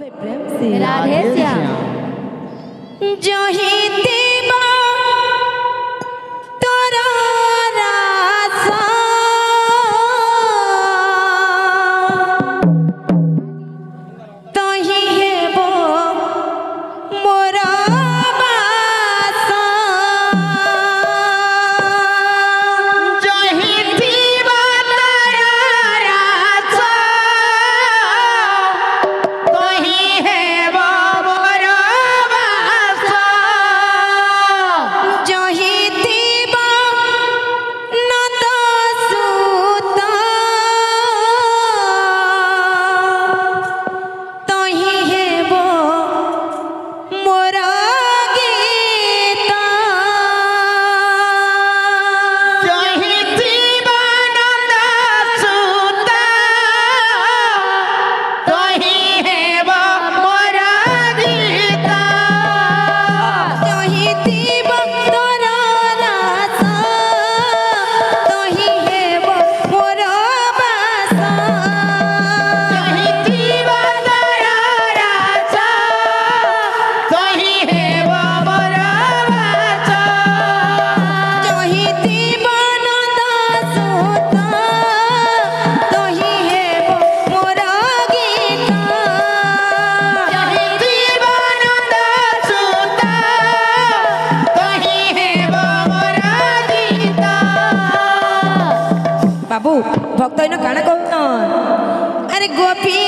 प्रेम से राधे श्याम। जो ही देवा तोरा रासा तो ही है वो मोरा बासा जो ही देवा तोरा रासा तो ही है वो मोरा बासा जो ही देवा नंद सुता तो ही है वो मोरा गीता जो ही देवा नंद सुता तो ही है वो मोरा गीता जो ही देवा तोरा रासा तो ही है वो मोरा बासा जो ही देवा तोरा रासा तो ही है वो मोरा बासा जो ही देवा नंद सुता तो ही है वो मोरा गीता जो ही देवा नंद सुता तो ही है वो मोरा गीता बाबू भक्त काना कहन अरे गोपी